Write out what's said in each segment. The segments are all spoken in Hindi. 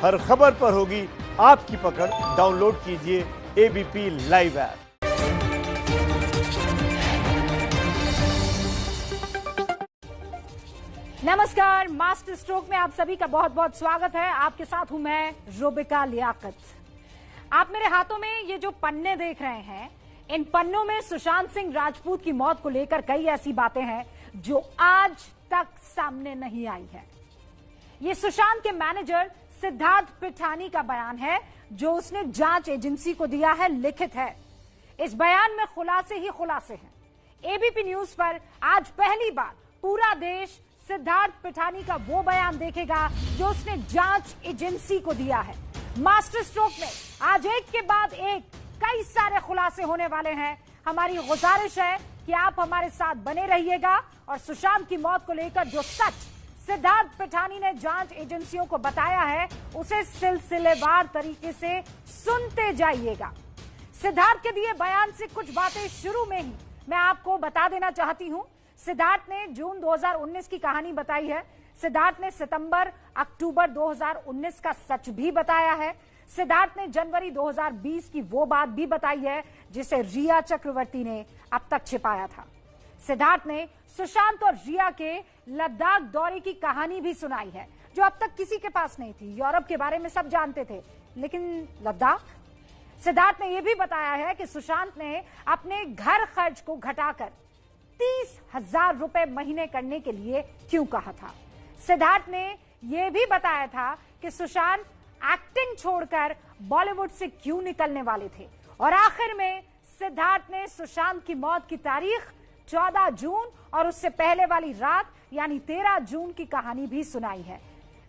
हर खबर पर होगी आपकी पकड़। डाउनलोड कीजिए एबीपी लाइव ऐप। नमस्कार, मास्टर स्ट्रोक में आप सभी का बहुत बहुत स्वागत है। आपके साथ हूं मैं रुबिका लियाकत। आप मेरे हाथों में ये जो पन्ने देख रहे हैं, इन पन्नों में सुशांत सिंह राजपूत की मौत को लेकर कई ऐसी बातें हैं जो आज तक सामने नहीं आई है। ये सुशांत के मैनेजर सिद्धार्थ पिठानी का बयान है जो उसने जांच एजेंसी को दिया है, लिखित है। इस बयान में खुलासे ही खुलासे हैं। एबीपी न्यूज पर आज पहली बार पूरा देश सिद्धार्थ पिठानी का वो बयान देखेगा जो उसने जांच एजेंसी को दिया है। मास्टर स्ट्रोक में आज एक के बाद एक कई सारे खुलासे होने वाले हैं। हमारी गुजारिश है कि आप हमारे साथ बने रहिएगा और सुशांत की मौत को लेकर जो सच सिद्धार्थ पिठानी ने जांच एजेंसियों को बताया है उसे सिलसिलेवार तरीके से सुनते जाइएगा। सिद्धार्थ के दिए बयान से कुछ बातें शुरू में ही मैं आपको बता देना चाहती हूं। सिद्धार्थ ने जून 2019 की कहानी बताई है। सिद्धार्थ ने सितंबर अक्टूबर 2019 का सच भी बताया है। सिद्धार्थ ने जनवरी 2020 की वो बात भी बताई है जिसे रिया चक्रवर्ती ने अब तक छिपाया था। सिद्धार्थ ने सुशांत और रिया के लद्दाख दौरे की कहानी भी सुनाई है जो अब तक किसी के पास नहीं थी। यूरोप के बारे में सब जानते थे, लेकिन लद्दाख। सिद्धार्थ ने यह भी बताया है कि सुशांत ने अपने घर खर्च को घटाकर 30,000 रुपए महीने करने के लिए क्यों कहा था। सिद्धार्थ ने यह भी बताया था कि सुशांत एक्टिंग छोड़कर बॉलीवुड से क्यों निकलने वाले थे। और आखिर में सिद्धार्थ ने सुशांत की मौत की तारीख 14 जून और उससे पहले वाली रात यानी 13 जून की कहानी भी सुनाई है।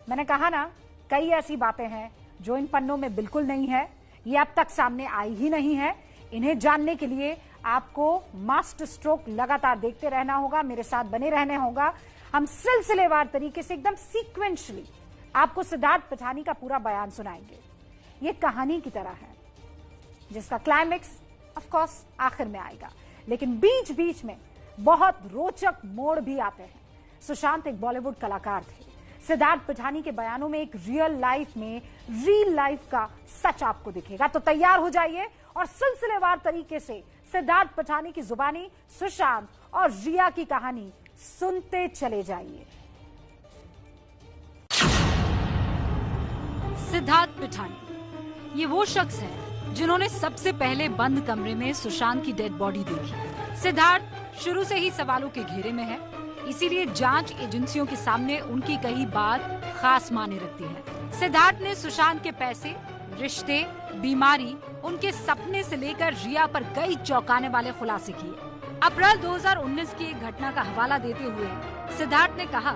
मैंने कहा ना, कई ऐसी बातें हैं जो इन पन्नों में बिल्कुल नहीं है, ये अब तक सामने आई ही नहीं है। इन्हें जानने के लिए आपको मास्टर स्ट्रोक लगातार देखते रहना होगा, मेरे साथ बने रहने होगा। हम सिलसिलेवार तरीके से एकदम सीक्वेंशली आपको सिद्धार्थ पिठानी का पूरा बयान सुनाएंगे। ये कहानी की तरह है जिसका क्लाइमेक्स ऑफ कोर्स आखिर में आएगा, लेकिन बीच बीच में बहुत रोचक मोड़ भी आते हैं। सुशांत एक बॉलीवुड कलाकार थे। सिद्धार्थ पिठानी के बयानों में एक रियल लाइफ का सच आपको दिखेगा। तो तैयार हो जाइए और सिलसिलेवार तरीके से सिद्धार्थ पिठानी की जुबानी सुशांत और रिया की कहानी सुनते चले जाइए। सिद्धार्थ पिठानी ये वो शख्स है जिन्होंने सबसे पहले बंद कमरे में सुशांत की डेड बॉडी देखी। सिद्धार्थ शुरू से ही सवालों के घेरे में है, इसीलिए जांच एजेंसियों के सामने उनकी कही बात खास मायने रखती है। सिद्धार्थ ने सुशांत के पैसे, रिश्ते, बीमारी, उनके सपने से लेकर रिया पर कई चौंकाने वाले खुलासे किए। अप्रैल 2019 की एक घटना का हवाला देते हुए सिद्धार्थ ने कहा,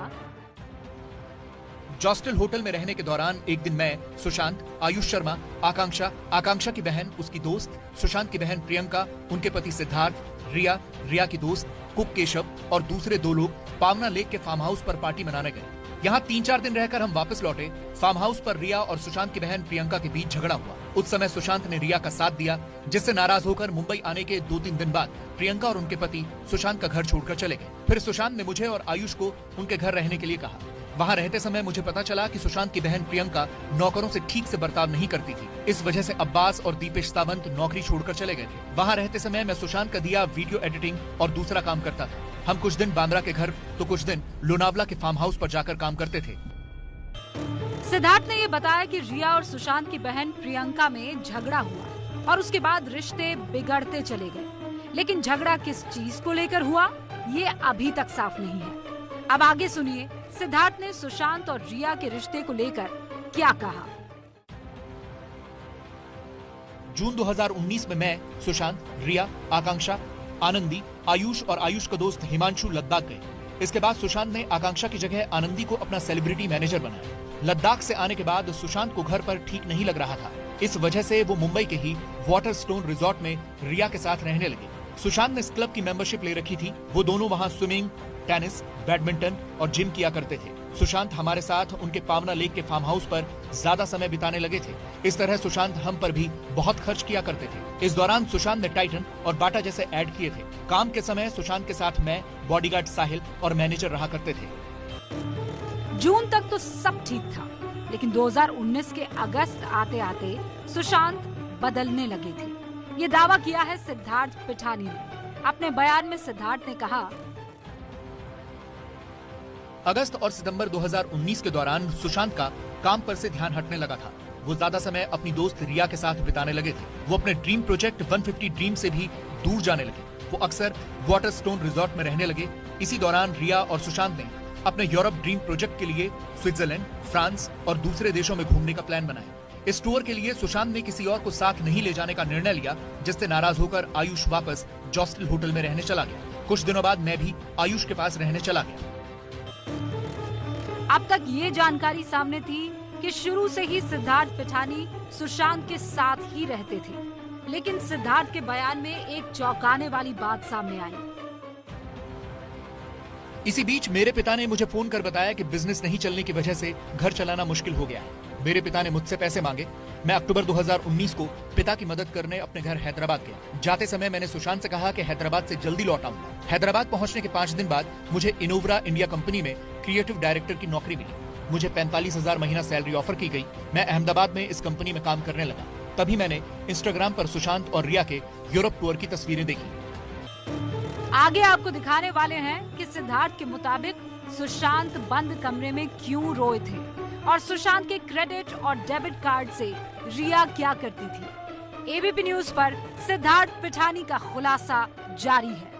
जॉस्टल होटल में रहने के दौरान एक दिन मैं, सुशांत, आयुष शर्मा, आकांक्षा की बहन, उसकी दोस्त, सुशांत की बहन प्रियंका, उनके पति सिद्धार्थ, रिया की दोस्त, कुक केशव और दूसरे 2 लोग पावना लेक के फार्म हाउस पर पार्टी मनाने गए। यहाँ 3-4 दिन रहकर हम वापस लौटे। फार्म हाउस पर रिया और सुशांत की बहन प्रियंका के बीच झगड़ा हुआ। उस समय सुशांत ने रिया का साथ दिया, जिससे नाराज होकर मुंबई आने के 2-3 दिन बाद प्रियंका और उनके पति सुशांत का घर छोड़कर चले गए। फिर सुशांत ने मुझे और आयुष को उनके घर रहने के लिए कहा। वहाँ रहते समय मुझे पता चला कि सुशांत की बहन प्रियंका नौकरों से ठीक से बर्ताव नहीं करती थी। इस वजह से अब्बास और दीपेश सावंत नौकरी छोड़कर चले गए थे। वहाँ रहते समय मैं सुशांत का दिया वीडियो एडिटिंग और दूसरा काम करता था। हम कुछ दिन बांद्रा के घर तो कुछ दिन लोनावला के फार्म हाउस पर जाकर काम करते थे। सिद्धार्थ ने ये बताया कि रिया और सुशांत की बहन प्रियंका में झगड़ा हुआ और उसके बाद रिश्ते बिगड़ते चले गए, लेकिन झगड़ा किस चीज को लेकर हुआ ये अभी तक साफ नहीं है। अब आगे सुनिए सिद्धार्थ ने सुशांत और रिया के रिश्ते को लेकर क्या कहा। जून 2019 में मैं, सुशांत, रिया, आकांक्षा, आनंदी, आयुष और आयुष का दोस्त हिमांशु लद्दाख गए। इसके बाद सुशांत ने आकांक्षा की जगह आनंदी को अपना सेलिब्रिटी मैनेजर बनाया। लद्दाख से आने के बाद सुशांत को घर पर ठीक नहीं लग रहा था। इस वजह से वो मुंबई के ही वाटरस्टोन रिजॉर्ट में रिया के साथ रहने लगे। सुशांत ने इस क्लब की मेंबरशिप ले रखी थी। वो दोनों वहाँ स्विमिंग, टेनिस, बैडमिंटन और जिम किया करते थे। सुशांत हमारे साथ उनके पावना लेक के फार्म हाउस पर ज्यादा समय बिताने लगे थे। इस तरह सुशांत हम पर भी बहुत खर्च किया करते थे। इस दौरान सुशांत ने टाइटन और बाटा जैसे ऐड किए थे। काम के समय सुशांत के साथ मैं, बॉडीगार्ड साहिल और मैनेजर रहा करते थे। जून तक तो सब ठीक था, लेकिन 2019 के अगस्त आते आते सुशांत बदलने लगे थे। ये दावा किया है सिद्धार्थ पिठानी ने। अपने बयान में सिद्धार्थ ने कहा, अगस्त और सितंबर 2019 के दौरान सुशांत का काम पर से ध्यान हटने लगा था। वो ज्यादा समय अपनी दोस्त रिया के साथ बिताने लगे थे। वो अपने ड्रीम प्रोजेक्ट 150 ड्रीम से भी दूर जाने लगे। वो अक्सर वाटरस्टोन रिजॉर्ट में रहने लगे। इसी दौरान रिया और सुशांत ने अपने यूरोप ड्रीम प्रोजेक्ट के लिए स्विट्जरलैंड, फ्रांस और दूसरे देशों में घूमने का प्लान बनाया। इस टूर के लिए सुशांत ने किसी और को साथ नहीं ले जाने का निर्णय लिया, जिससे नाराज होकर आयुष वापस जॉस्टल होटल में रहने चला गया। कुछ दिनों बाद मैं भी आयुष के पास रहने चला गया। अब तक ये जानकारी सामने थी कि शुरू से ही सिद्धार्थ पिठानी सुशांत के साथ ही रहते थे, लेकिन सिद्धार्थ के बयान में एक चौंकाने वाली बात सामने आई। इसी बीच मेरे पिता ने मुझे फोन कर बताया कि बिजनेस नहीं चलने की वजह से घर चलाना मुश्किल हो गया है। मेरे पिता ने मुझसे पैसे मांगे। मैं अक्टूबर 2019 को पिता की मदद करने अपने घर हैदराबाद गया। जाते समय मैंने सुशांत से कहा कि हैदराबाद से जल्दी लौट आऊंगा। हैदराबाद पहुंचने के 5 दिन बाद मुझे इनोवरा इंडिया कंपनी में क्रिएटिव डायरेक्टर की नौकरी मिली। मुझे 45,000 महीना सैलरी ऑफर की गई। मैं अहमदाबाद में इस कंपनी में काम करने लगा। तभी मैंने इंस्टाग्राम पर सुशांत और रिया के यूरोप टूर की तस्वीरें देखी। आगे आपको दिखाने वाले हैं कि सिद्धार्थ के मुताबिक सुशांत बंद कमरे में क्यों रोए थे और सुशांत के क्रेडिट और डेबिट कार्ड से रिया क्या करती थी। एबीपी न्यूज पर सिद्धार्थ पिठानी का खुलासा जारी है।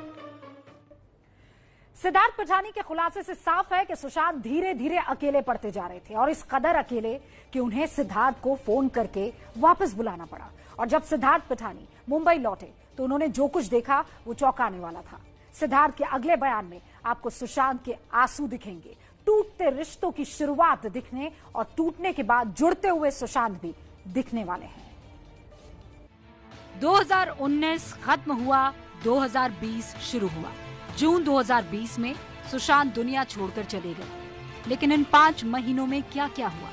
सिद्धार्थ पिठानी के खुलासे से साफ है कि सुशांत धीरे धीरे अकेले पड़ते जा रहे थे और इस कदर अकेले कि उन्हें सिद्धार्थ को फोन करके वापस बुलाना पड़ा। और जब सिद्धार्थ पिठानी मुंबई लौटे तो उन्होंने जो कुछ देखा वो चौंकाने वाला था। सिद्धार्थ के अगले बयान में आपको सुशांत के आंसू दिखेंगे, टूटते रिश्तों की शुरुआत दिखने और टूटने के बाद जुड़ते हुए सुशांत भी दिखने वाले हैं। 2019 खत्म हुआ, 2020 शुरू हुआ। जून 2020 में सुशांत दुनिया छोड़कर चले गए। लेकिन इन 5 महीनों में क्या क्या हुआ?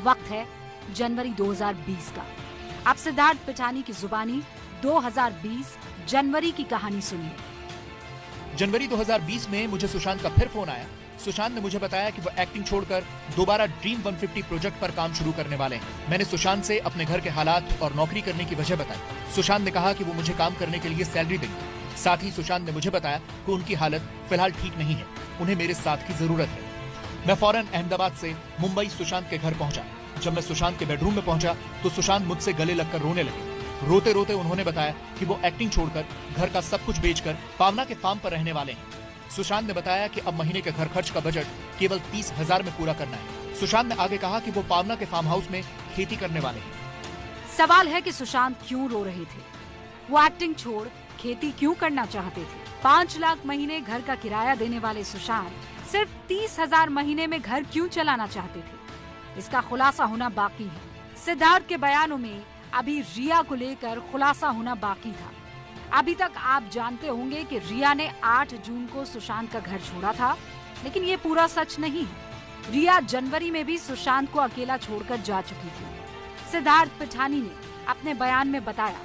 वक्त है जनवरी 2020 का। आप सिद्धार्थ पिठानी की जुबानी 2020 जनवरी की कहानी सुनिए। जनवरी 2020 में मुझे सुशांत का फिर फोन आया। सुशांत ने मुझे बताया कि वो एक्टिंग छोड़कर दोबारा ड्रीम 150 प्रोजेक्ट पर काम शुरू करने वाले हैं। मैंने सुशांत से अपने घर के हालात और नौकरी करने की वजह बताई। सुशांत ने कहा कि वो मुझे काम करने के लिए सैलरी देंगे। साथ ही सुशांत ने मुझे बताया कि उनकी हालत फिलहाल ठीक नहीं है, उन्हें मेरे साथ की जरूरत है। मैं फौरन अहमदाबाद से मुंबई सुशांत के घर पहुंचा। जब मैं सुशांत के बेडरूम में पहुंचा तो सुशांत मुझसे गले लगकर रोने लगे। रोते रोते उन्होंने बताया कि वो एक्टिंग छोड़कर घर का सब कुछ बेचकर पावना के फार्म पर रहने वाले हैं। सुशांत ने बताया कि अब महीने के घर खर्च का बजट केवल 30,000 में पूरा करना है। सुशांत ने आगे कहा कि वो पावना के फार्म हाउस में खेती करने वाले हैं। सवाल है कि सुशांत क्यों रो रहे थे? वो एक्टिंग छोड़ खेती क्यों करना चाहते थे? 5 लाख महीने घर का किराया देने वाले सुशांत सिर्फ 30,000 महीने में घर क्यों चलाना चाहते थे? इसका खुलासा होना बाकी है। सिद्धार्थ के बयानों में अभी रिया को लेकर खुलासा होना बाकी था। अभी तक आप जानते होंगे कि रिया ने 8 जून को सुशांत का घर छोड़ा था, लेकिन ये पूरा सच नहीं है। रिया जनवरी में भी सुशांत को अकेला छोड़कर जा चुकी थी। सिद्धार्थ पिठानी ने अपने बयान में बताया,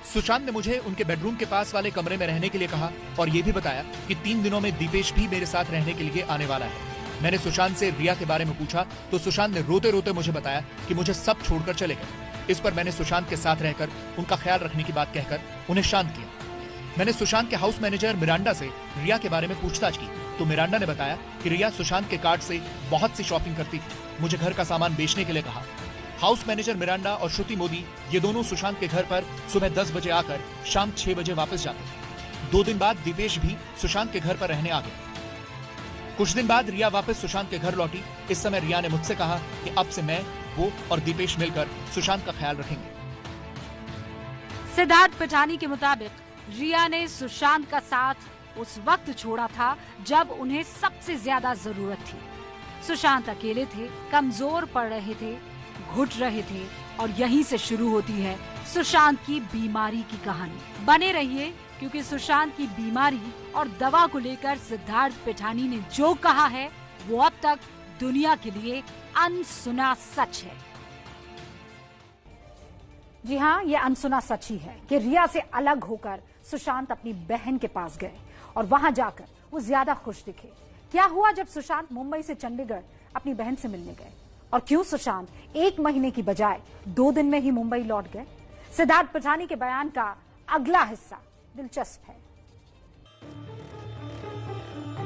सुशांत ने मुझे उनके बेडरूम के पास वाले कमरे में रहने के लिए कहा और ये भी बताया कि 3 दिनों में दीपेश भी मेरे साथ रहने के लिए आने वाला है। मैंने सुशांत से रिया के बारे में पूछा तो सुशांत ने रोते रोते मुझे बताया कि मुझे सब छोड़कर चले गए। इस पर मैंने सुशांत के साथ रहकर उनका ख्याल रखने की बात कहकर उन्हें शांत किया। मैंने सुशांत के हाउस मैनेजर मिरांडा से रिया के बारे में पूछताछ की तो मिरांडा ने बताया कि रिया सुशांत के कार्ड से बहुत सी शॉपिंग करती थी। मुझे घर का सामान बेचने के लिए कहा। हाउस मैनेजर मिरांडा और श्रुति मोदी ये दोनों सुशांत के घर पर सुबह 10 बजे आकर शाम 6 बजे वापस जाते। 2 दिन बाद दीपेश भी सुशांत के घर पर रहने आ गए। कुछ दिन बाद रिया वापस सुशांत के घर लौटी। इस समय रिया ने मुझसे कहा कि अब से मैं, वो और दीपेश मिलकर सुशांत का ख्याल रखेंगे। सिद्धार्थ पिठानी के मुताबिक रिया ने सुशांत का साथ उस वक्त छोड़ा था जब उन्हें सबसे ज्यादा जरूरत थी। सुशांत अकेले थे, कमजोर पड़ रहे थे, घुट रहे थे और यहीं से शुरू होती है सुशांत की बीमारी की कहानी। बने रहिए क्योंकि सुशांत की बीमारी और दवा को लेकर सिद्धार्थ पिठानी ने जो कहा है वो अब तक दुनिया के लिए अनसुना सच है। जी हाँ, ये अनसुना सच ही है कि रिया से अलग होकर सुशांत अपनी बहन के पास गए और वहां जाकर वो ज्यादा खुश दिखे। क्या हुआ जब सुशांत मुंबई से चंडीगढ़ अपनी बहन से मिलने गए? और क्यों सुशांत 1 महीने की बजाय 2 दिन में ही मुंबई लौट गए? सिद्धार्थ पिठानी के बयान का अगला हिस्सा दिलचस्प है।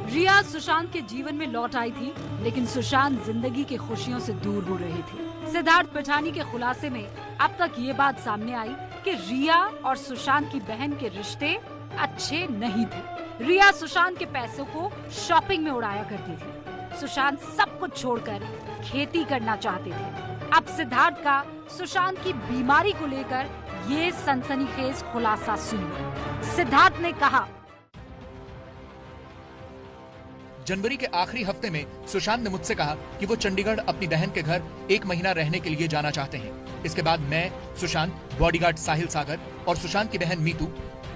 रिया सुशांत के जीवन में लौट आई थी, लेकिन सुशांत जिंदगी की खुशियों से दूर हो रहे थे। सिद्धार्थ पिठानी के खुलासे में अब तक ये बात सामने आई कि रिया और सुशांत की बहन के रिश्ते अच्छे नहीं थे। रिया सुशांत के पैसों को शॉपिंग में उड़ाया करती थी। सुशांत सब कुछ छोड़कर खेती करना चाहते थे। अब सिद्धार्थ का सुशांत की बीमारी को लेकर ये सनसनीखेज खुलासा सुनिए। सिद्धार्थ ने कहा, जनवरी के आखिरी हफ्ते में सुशांत ने मुझसे कहा कि वो चंडीगढ़ अपनी बहन के घर 1 महीना रहने के लिए जाना चाहते हैं। इसके बाद मैं, सुशांत, बॉडीगार्ड साहिल सागर और सुशांत की बहन मीतू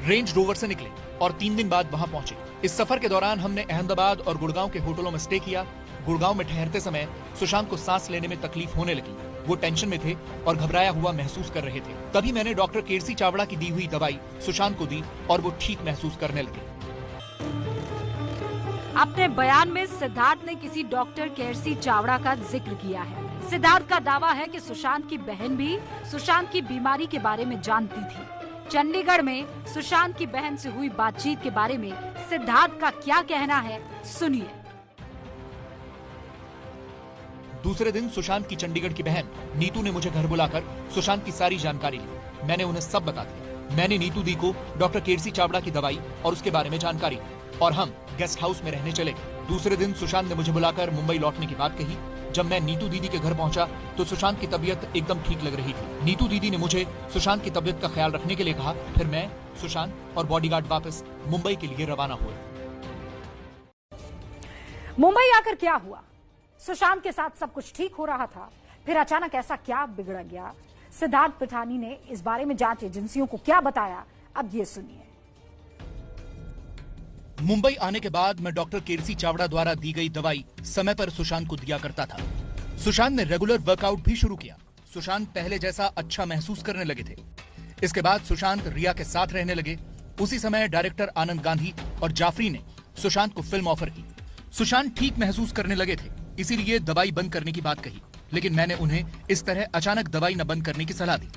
रेंज रोवर से निकले और 3 दिन बाद वहां पहुंचे। इस सफर के दौरान हमने अहमदाबाद और गुड़गांव के होटलों में स्टे किया। गुड़गांव में ठहरते समय सुशांत को सांस लेने में तकलीफ होने लगी। वो टेंशन में थे और घबराया हुआ महसूस कर रहे थे। तभी मैंने डॉक्टर केरसी चावड़ा की दी हुई दवाई सुशांत को दी और वो ठीक महसूस करने लगे। अपने बयान में सिद्धार्थ ने किसी डॉक्टर केरसी चावड़ा का जिक्र किया है। सिद्धार्थ का दावा है कि सुशांत की बहन भी सुशांत की बीमारी के बारे में जानती थी। चंडीगढ़ में सुशांत की बहन से हुई बातचीत के बारे में सिद्धार्थ का क्या कहना है, सुनिए। दूसरे दिन सुशांत की चंडीगढ़ की बहन नीतू ने मुझे घर बुलाकर सुशांत की सारी जानकारी ली। मैंने उन्हें सब बता दिया। मैंने नीतू दी को डॉक्टर केरसी चावड़ा की दवाई और उसके बारे में जानकारी दी और हम गेस्ट हाउस में रहने चले गए। दूसरे दिन सुशांत ने मुझे बुलाकर मुंबई लौटने की बात कही। जब मैं नीतू दीदी के घर पहुंचा तो सुशांत की तबीयत एकदम ठीक लग रही थी। नीतू दीदी ने मुझे सुशांत की तबीयत का ख्याल रखने के लिए कहा। फिर मैं, सुशांत और बॉडीगार्ड वापस मुंबई के लिए रवाना हुए। मुंबई आकर क्या हुआ? सुशांत के साथ सब कुछ ठीक हो रहा था, फिर अचानक ऐसा क्या बिगड़ गया? सिद्धार्थ पिठानी ने इस बारे में जांच एजेंसियों को क्या बताया, अब ये सुनिए। मुंबई आने के बाद मैं डॉक्टर केरसी चावड़ा द्वारा दी गई दवाई समय पर सुशांत को दिया करता था। सुशांत ने रेगुलर वर्कआउट भी शुरू किया। सुशांत पहले जैसा अच्छा महसूस करने लगे थे। इसके बाद सुशांत रिया के साथ रहने लगे। उसी समय डायरेक्टर आनंद गांधी और जाफरी ने सुशांत को फिल्म ऑफर की। सुशांत ठीक महसूस करने लगे थे, इसीलिए दवाई बंद करने की बात कही, लेकिन मैंने उन्हें इस तरह अचानक दवाई न बंद करने की सलाह दी।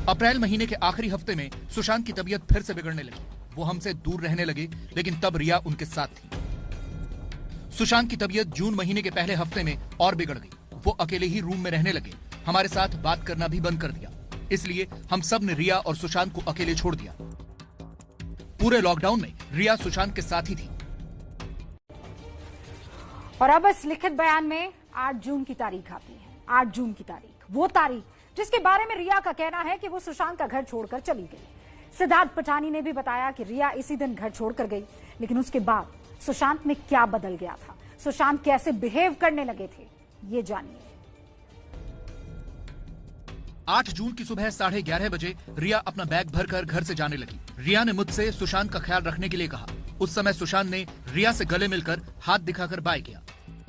अप्रैल महीने के आखिरी हफ्ते में सुशांत की तबीयत फिर से बिगड़ने लगी। वो हमसे दूर रहने लगे, लेकिन तब रिया उनके साथ थी। सुशांत की तबीयत जून महीने के पहले हफ्ते में और बिगड़ गई। वो अकेले ही रूम में रहने लगे। हमारे साथ बात करना भी बंद कर दिया। इसलिए हम सब ने रिया और सुशांत को अकेले छोड़ दिया। पूरे लॉकडाउन में रिया सुशांत के साथ ही थी। और अब इस लिखित बयान में 8 जून की तारीख आती है। 8 जून की तारीख, वो तारीख जिसके बारे में रिया का कहना है कि वो सुशांत का घर छोड़कर चली गई। सिद्धार्थ पिठानी ने भी बताया कि रिया इसी दिन घर छोड़कर गई, लेकिन उसके बाद सुशांत में क्या बदल गया था, सुशांत कैसे बिहेव करने लगे थे, ये जानिए। 8 जून की सुबह 11:30 बजे रिया अपना बैग भरकर घर से जाने लगी। रिया ने मुझसे सुशांत का ख्याल रखने के लिए कहा। उस समय सुशांत ने रिया से गले मिलकर हाथ दिखाकर बाय किया।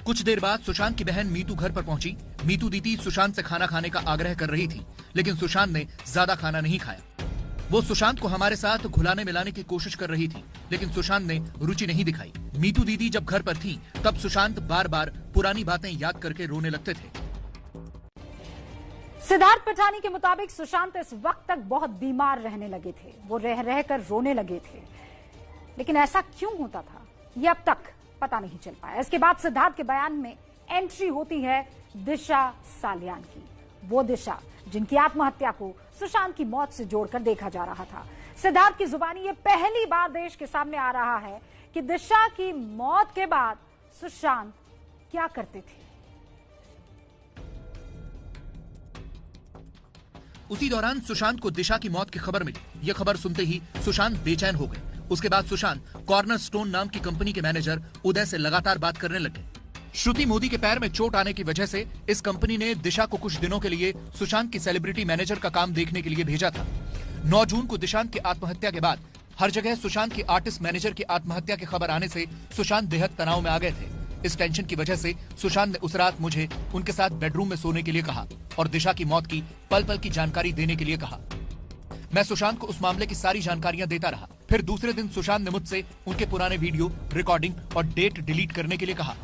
कुछ देर बाद सुशांत की बहन मीतू घर पर पहुंची। मीतू दीदी सुशांत से खाना खाने का आग्रह कर रही थी, लेकिन सुशांत ने ज्यादा खाना नहीं खाया। वो सुशांत को हमारे साथ घुलाने मिलाने की कोशिश कर रही थी, लेकिन सुशांत ने रुचि नहीं दिखाई। मीतू दीदी जब घर पर थी, तब सुशांत बार बार पुरानी बातें याद करके रोने लगते थे। सिद्धार्थ पिठानी के मुताबिक सुशांत इस वक्त तक बहुत बीमार रहने लगे थे। वो रह रहकर रोने लगे थे, लेकिन ऐसा क्यों होता था, ये अब तक पता नहीं चल पाया। इसके बाद सिद्धार्थ के बयान में एंट्री होती है दिशा सालियान की, वो दिशा जिनकी आत्महत्या को सुशांत की मौत से जोड़कर देखा जा रहा था। सिद्धार्थ की जुबानी ये पहली बार देश के सामने आ रहा है कि दिशा की मौत के बाद सुशांत क्या करते थे। उसी दौरान सुशांत को दिशा की मौत की खबर मिली। यह खबर सुनते ही सुशांत बेचैन हो गए। उसके बाद सुशांत कॉर्नर स्टोन नाम की कंपनी के मैनेजर उदय से लगातार बात करने लगे। श्रुति मोदी के पैर में चोट आने की वजह से इस कंपनी ने दिशा को कुछ दिनों के लिए सुशांत की सेलिब्रिटी मैनेजर का काम देखने के लिए भेजा था। 9 जून को दिशांत की आत्महत्या के बाद हर जगह सुशांत की आर्टिस्ट मैनेजर की आत्महत्या की खबर आने से सुशांत बेहद तनाव में आ गए थे। इस टेंशन की वजह से सुशांत ने उस रात मुझे उनके साथ बेडरूम में सोने के लिए कहा और दिशा की मौत की पल पल की जानकारी देने के लिए कहा। मैं सुशांत को उस मामले की सारी जानकारियां देता रहा। फिर दूसरे दिन सुशांत ने मुझसे उनके पुराने वीडियो, रिकॉर्डिंग और डेट डिलीट करने के लिए कहा।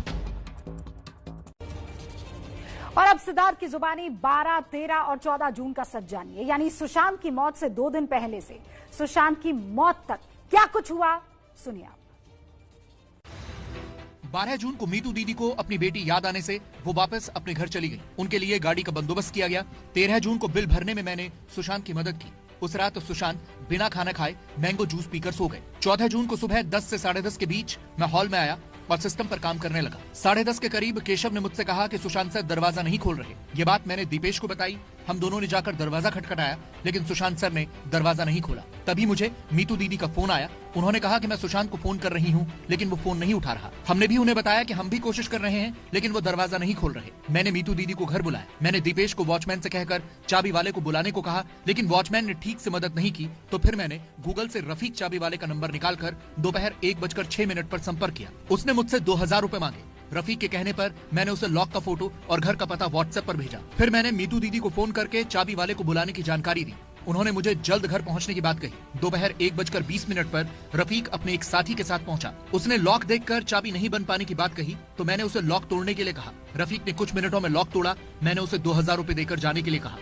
और अब सिद्धार्थ की जुबानी 12, 13 और 14 जून का सच जानिए, यानी सुशांत की मौत से 2 दिन पहले से सुशांत की मौत तक क्या कुछ हुआ, सुनिए आप। 12 जून को मीतू दीदी को अपनी बेटी याद आने से वो वापस अपने घर चली गई। उनके लिए गाड़ी का बंदोबस्त किया गया। 13 जून को बिल भरने में मैंने सुशांत की मदद की। उस रात सुशांत बिना खाना खाए मैंगो जूस पीकर सो गए। 14 जून को सुबह 10 से 10:30 के बीच मैं हॉल में आया और सिस्टम पर काम करने लगा। 10:30 के करीब केशव ने मुझसे कहा कि सुशांत सर दरवाजा नहीं खोल रहे। ये बात मैंने दीपेश को बताई। हम दोनों ने जाकर दरवाजा खटखटाया, लेकिन सुशांत सर ने दरवाजा नहीं खोला। तभी मुझे मीतू दीदी का फोन आया। उन्होंने कहा कि मैं सुशांत को फोन कर रही हूँ, लेकिन वो फोन नहीं उठा रहा। हमने भी उन्हें बताया कि हम भी कोशिश कर रहे हैं, लेकिन वो दरवाजा नहीं खोल रहे। मैंने मीतू दीदी को घर बुलाया। मैंने दीपेश को वॉचमैन से कहकर चाबी वाले को बुलाने को कहा, लेकिन वॉचमैन ने ठीक से मदद नहीं की। तो फिर मैंने गूगल से रफीक चाबी वाले का नंबर निकालकर दोपहर 1:06 पर संपर्क किया। उसने मुझसे 2000 रुपए मांगे। रफीक के कहने पर मैंने उसे लॉक का फोटो और घर का पता व्हाट्सएप पर भेजा। फिर मैंने मीतू दीदी को फोन करके चाबी वाले को बुलाने की जानकारी दी। उन्होंने मुझे जल्द घर पहुंचने की बात कही। दोपहर 1:20 पर रफीक अपने एक साथी के साथ पहुंचा। उसने लॉक देखकर चाबी नहीं बन पाने की बात कही, तो मैंने उसे लॉक तोड़ने के लिए कहा। रफीक ने कुछ मिनटों में लॉक तोड़ा। मैंने उसे 2000 रुपए देकर जाने के लिए कहा।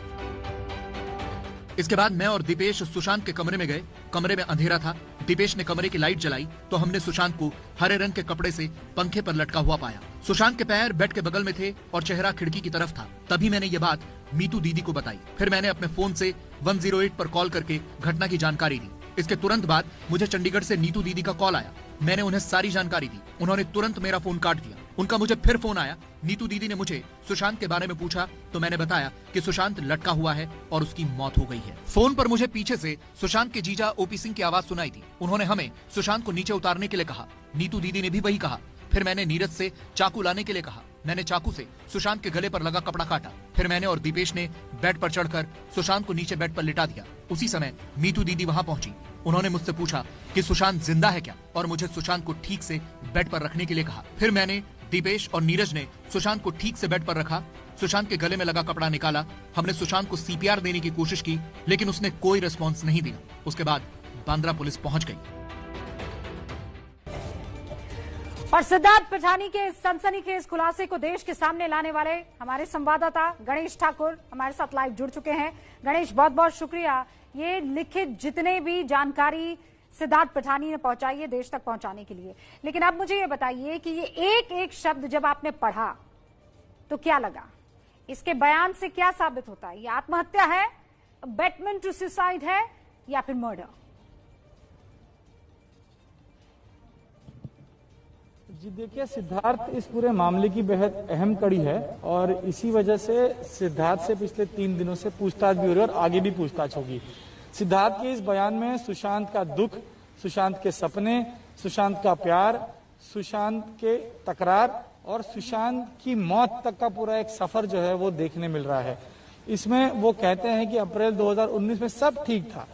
इसके बाद मैं और दीपेश सुशांत के कमरे में गए। कमरे में अंधेरा था। दीपेश ने कमरे की लाइट जलाई तो हमने सुशांत को हरे रंग के कपड़े से पंखे पर लटका हुआ पाया। सुशांत के पैर बेड के बगल में थे और चेहरा खिड़की की तरफ था। तभी मैंने ये बात मीतू दीदी को बताई। फिर मैंने अपने फोन से 108 पर कॉल करके घटना की जानकारी दी। इसके तुरंत बाद मुझे चंडीगढ़ से नीतू दीदी का कॉल आया। मैंने उन्हें सारी जानकारी दी। उन्होंने तुरंत मेरा फोन काट दिया। उनका मुझे फिर फोन आया। नीतू दीदी ने मुझे सुशांत के बारे में पूछा तो मैंने बताया कि सुशांत लटका हुआ है और उसकी मौत हो गई है। फोन पर मुझे पीछे से सुशांत के जीजा ओपी सिंह की आवाज सुनाई दी। उन्होंने हमें सुशांत को नीचे उतारने के लिए कहा। नीतू दीदी ने भी वही कहा। फिर मैंने नीरज से चाकू लाने के लिए कहा। मैंने चाकू से सुशांत के गले पर लगा कपड़ा काटा। फिर मैंने और दीपेश ने बेड पर चढ़कर सुशांत को नीचे बेड पर लिटा दिया। उसी समय मीतू दीदी वहां पहुंची। उन्होंने मुझसे पूछा कि सुशांत जिंदा है क्या, और मुझे सुशांत को ठीक से बेड पर रखने के लिए कहा। फिर मैंने, दीपेश और नीरज ने सुशांत को ठीक से बेड पर रखा। सुशांत के गले में लगा कपड़ा निकाला। हमने सुशांत को सीपीआर देने की कोशिश की, लेकिन उसने कोई रिस्पॉन्स नहीं दिया। उसके बाद बांद्रा पुलिस पहुंच गई। और सिद्धार्थ पिठानी के सनसनीखेज खुलासे को देश के सामने लाने वाले हमारे संवाददाता गणेश ठाकुर हमारे साथ लाइव जुड़ चुके हैं। गणेश, बहुत बहुत शुक्रिया। ये लिखित जितने भी जानकारी सिद्धार्थ पिठानी ने पहुंचाई है देश तक पहुंचाने के लिए, लेकिन अब मुझे ये बताइए कि ये एक एक शब्द जब आपने पढ़ा तो क्या लगा? इसके बयान से क्या साबित होता है? ये आत्महत्या है, अबेटमेंट टू सुसाइड है, या फिर मर्डर? जी देखिए, सिद्धार्थ इस पूरे मामले की बेहद अहम कड़ी है और इसी वजह से सिद्धार्थ से पिछले 3 दिनों से पूछताछ भी हो रही है और आगे भी पूछताछ होगी। सिद्धार्थ के इस बयान में सुशांत का दुख, सुशांत के सपने, सुशांत का प्यार, सुशांत के तकरार और सुशांत की मौत तक का पूरा एक सफर जो है वो देखने मिल रहा है। इसमें वो कहते हैं कि अप्रैल 2019 में सब ठीक था।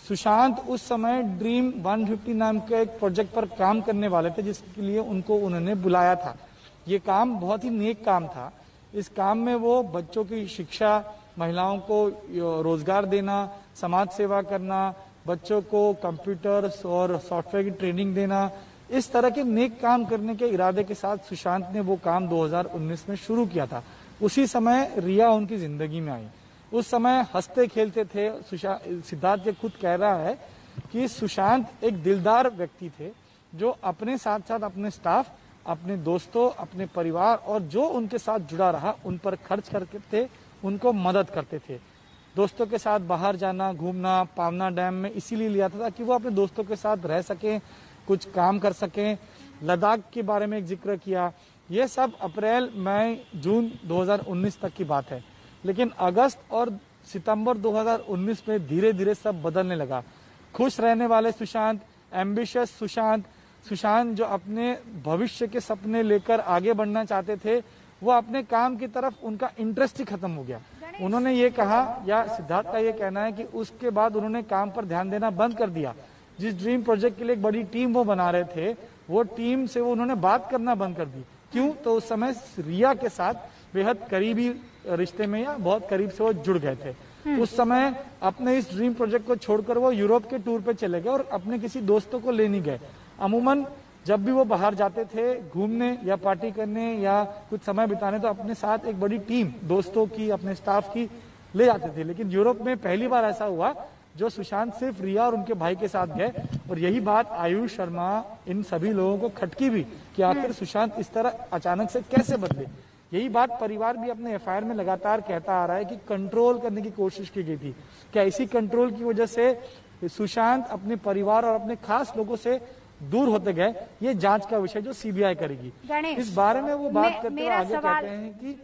सुशांत उस समय ड्रीम 150 नाम के एक प्रोजेक्ट पर काम करने वाले थे, जिसके लिए उन्होंने बुलाया था। ये काम बहुत ही नेक काम था। इस काम में वो बच्चों की शिक्षा, महिलाओं को रोजगार देना, समाज सेवा करना, बच्चों को कंप्यूटर और सॉफ्टवेयर की ट्रेनिंग देना, इस तरह के नेक काम करने के इरादे के साथ सुशांत ने वो काम 2019 में शुरू किया था। उसी समय रिया उनकी जिंदगी में आई। उस समय हंसते खेलते थे। सिद्धार्थ ये खुद कह रहा है कि सुशांत एक दिलदार व्यक्ति थे, जो अपने साथ साथ अपने स्टाफ, अपने दोस्तों, अपने परिवार और जो उनके साथ जुड़ा रहा उन पर खर्च करते थे, उनको मदद करते थे। दोस्तों के साथ बाहर जाना, घूमना, पावना डैम में इसीलिए लिया था कि वो अपने दोस्तों के साथ रह सकें, कुछ काम कर सकें। लद्दाख के बारे में एक जिक्र किया। ये सब अप्रैल, मई, जून 2019 तक की बात है। लेकिन अगस्त और सितंबर 2019 में धीरे धीरे सब बदलने लगा। खुश रहने वाले सुशांत, एम्बिशियस सुशांत, सुशांत जो अपने भविष्य के सपने लेकर आगे बढ़ना चाहते थे, वो अपने काम की तरफ उनका इंटरेस्ट ही खत्म हो गया। उन्होंने ये कहा, या सिद्धार्थ का ये कहना है कि उसके बाद उन्होंने काम पर ध्यान देना बंद कर दिया। जिस ड्रीम प्रोजेक्ट के लिए एक बड़ी टीम वो बना रहे थे, वो टीम से वो उन्होंने बात करना बंद कर दी। क्यों? तो उस समय रिया के साथ बेहद करीबी रिश्ते में या बहुत करीब से वो जुड़ गए थे। उस समय अपने इस ड्रीम प्रोजेक्ट को छोड़कर वो यूरोप के टूर पे चले गए और अपने किसी दोस्तों को ले नहीं गए। अमूमन जब भी वो बाहर जाते थे घूमने या पार्टी करने या कुछ समय बिताने, तो अपने साथ एक बड़ी टीम दोस्तों की, अपने स्टाफ की ले जाते थे। लेकिन यूरोप में पहली बार ऐसा हुआ जो सुशांत सिर्फ रिया और उनके भाई के साथ गए, और यही बात आयुष शर्मा इन सभी लोगों को खटकी भी कि आखिर सुशांत इस तरह अचानक से कैसे बदले। यही बात परिवार भी अपने एफआईआर में लगातार कहता आ रहा है कि कंट्रोल करने की कोशिश की गई थी। क्या इसी कंट्रोल की वजह से सुशांत अपने परिवार और अपने खास लोगों से दूर होते गए? ये जांच का विषय जो सीबीआई करेगी। इस बारे में वो बात करते हुए आगे कहते हैं कि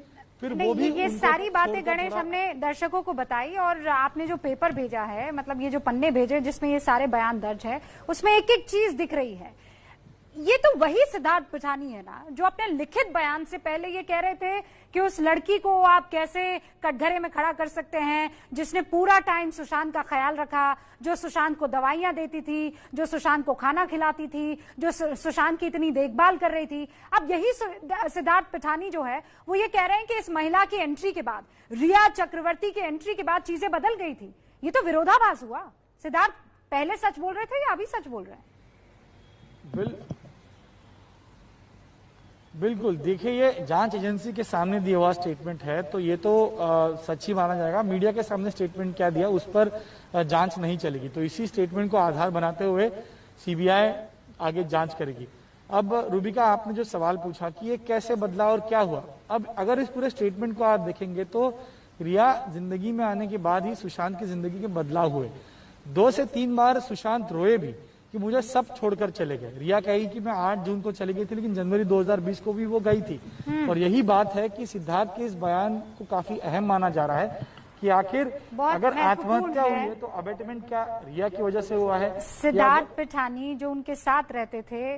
फिर वो भी ये सारी बातें गणेश हमने दर्शकों को बताई, और आपने जो पेपर भेजा है, मतलब ये जो पन्ने भेजे जिसमें ये सारे बयान दर्ज है, उसमें एक एक चीज दिख रही है। ये तो वही सिद्धार्थ पिठानी है ना जो अपने लिखित बयान से पहले ये कह रहे थे कि उस लड़की को आप कैसे कटघरे में खड़ा कर सकते हैं, जिसने पूरा टाइम सुशांत का ख्याल रखा, जो सुशांत को दवाइयां देती थी, जो सुशांत को खाना खिलाती थी, जो सुशांत की इतनी देखभाल कर रही थी। अब यही सिद्धार्थ पिठानी जो है वो ये कह रहे हैं कि इस महिला की एंट्री के बाद, रिया चक्रवर्ती की एंट्री के बाद चीजें बदल गई थी। ये तो विरोधाभास हुआ। सिद्धार्थ पहले सच बोल रहे थे या अभी सच बोल रहे हैं? बिल्कुल, देखिए ये जांच एजेंसी के सामने दिया हुआ स्टेटमेंट है, तो ये तो सच ही माना जाएगा। मीडिया के सामने स्टेटमेंट क्या दिया उस पर जांच नहीं चलेगी, तो इसी स्टेटमेंट को आधार बनाते हुए सीबीआई आगे जांच करेगी। अब रूबिका, आपने जो सवाल पूछा कि ये कैसे बदला और क्या हुआ, अब अगर इस पूरे स्टेटमेंट को आप देखेंगे तो रिया जिंदगी में आने के बाद ही सुशांत की जिंदगी के बदलाव हुए। 2 से 3 बार सुशांत रोए भी कि मुझे सब छोड़कर चले गए। रिया कही कि मैं 8 जून को चली गई थी, लेकिन जनवरी 2020 को भी वो गई थी। और यही बात है कि सिद्धार्थ के इस बयान को काफी अहम माना जा रहा है कि आखिर अगर आत्महत्या हुई है तो अबेटमेंट क्या रिया की वजह से हुआ है? सिद्धार्थ पिठानी जो उनके साथ रहते थे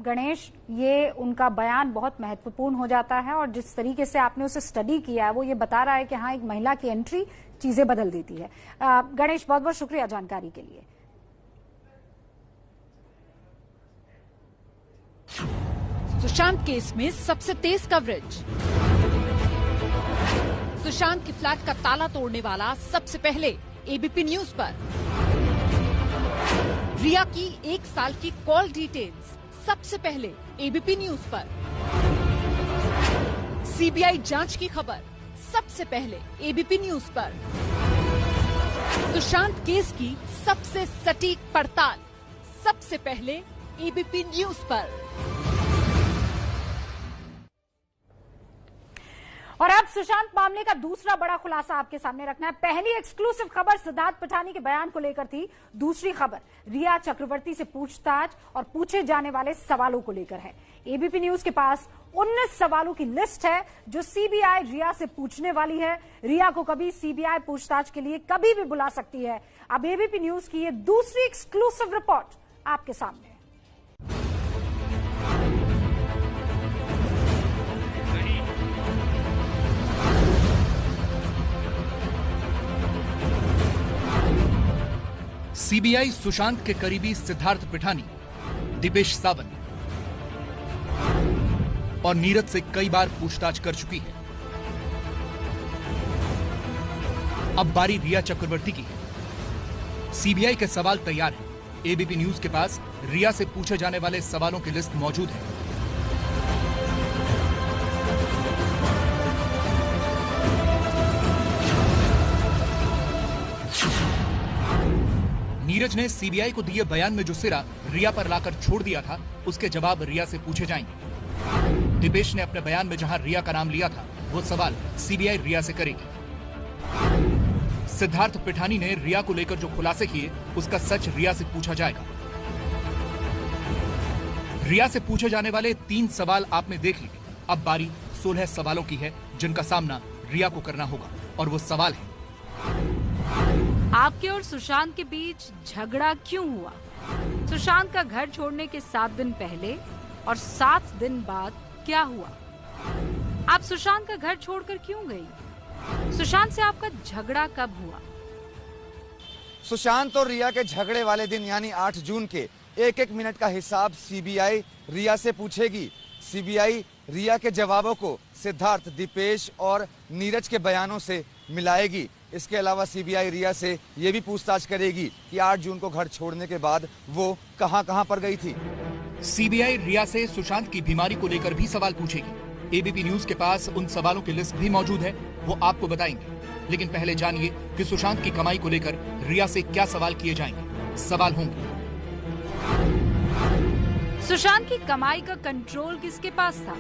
गणेश, ये उनका बयान बहुत महत्वपूर्ण हो जाता है, और जिस तरीके से आपने उसे स्टडी किया है वो ये बता रहा है कि हाँ, एक महिला की एंट्री चीजें बदल देती है। गणेश, बहुत बहुत शुक्रिया जानकारी के लिए। सुशांत केस में सबसे तेज कवरेज। सुशांत के फ्लैट का ताला तोड़ने वाला सबसे पहले एबीपी न्यूज पर। रिया की 1 साल की कॉल डिटेल्स सबसे पहले एबीपी न्यूज पर। सीबीआई जांच की खबर सबसे पहले एबीपी न्यूज पर। सुशांत केस की सबसे सटीक पड़ताल सबसे पहले एबीपी न्यूज पर। और अब सुशांत मामले का दूसरा बड़ा खुलासा आपके सामने रखना है। पहली एक्सक्लूसिव खबर सिद्धार्थ पिठानी के बयान को लेकर थी, दूसरी खबर रिया चक्रवर्ती से पूछताछ और पूछे जाने वाले सवालों को लेकर है। एबीपी न्यूज के पास 19 सवालों की लिस्ट है जो सीबीआई रिया से पूछने वाली है। रिया को कभी सीबीआई पूछताछ के लिए कभी भी बुला सकती है। अब एबीपी न्यूज की ये दूसरी एक्सक्लूसिव रिपोर्ट आपके सामने। सीबीआई सुशांत के करीबी सिद्धार्थ पिठानी, दिपेश सावंत और नीरज से कई बार पूछताछ कर चुकी है। अब बारी रिया चक्रवर्ती की है। सीबीआई के सवाल तैयार हैं। एबीपी न्यूज के पास रिया से पूछे जाने वाले सवालों की लिस्ट मौजूद है। नीरज ने सीबीआई को दिए बयान में जो सिरा रिया पर लाकर छोड़ दिया था, उसके जवाब रिया से पूछे जाएंगे। दिपेश ने अपने बयान में जहां रिया का नाम लिया था, वो सवाल सीबीआई रिया से करेगी। सिद्धार्थ पिठानी ने रिया को लेकर जो खुलासे किए, उसका सच रिया से पूछा जाएगा। रिया से पूछे जाने वाले 3 सवाल आपने देख लिए। अब बारी 16 सवालों की है जिनका सामना रिया को करना होगा, और वो सवाल है, आपके और सुशांत के बीच झगड़ा क्यों हुआ? सुशांत का घर छोड़ने के 7 दिन पहले और 7 दिन बाद क्या हुआ? आप सुशांत का घर छोड़कर क्यों गई? सुशांत से आपका झगड़ा कब हुआ? सुशांत और रिया के झगड़े वाले दिन यानी 8 जून के 1-1 मिनट का हिसाब सीबीआई रिया से पूछेगी। सीबीआई रिया के जवाबों को सिद्धार्थ, दीपेश और नीरज के बयानों से मिलाएगी। इसके अलावा सीबीआई रिया से यह भी पूछताछ करेगी कि 8 जून को घर छोड़ने के बाद वो कहां-कहां पर गई थी। सीबीआई रिया से सुशांत की बीमारी को लेकर भी सवाल पूछेगी। एबीपी न्यूज के पास उन सवालों की लिस्ट भी मौजूद है, वो आपको बताएंगे। लेकिन पहले जानिए कि सुशांत की कमाई को लेकर रिया से क्या सवाल किए जाएंगे। सवाल होंगे, सुशांत की कमाई का कंट्रोल किसके पास था?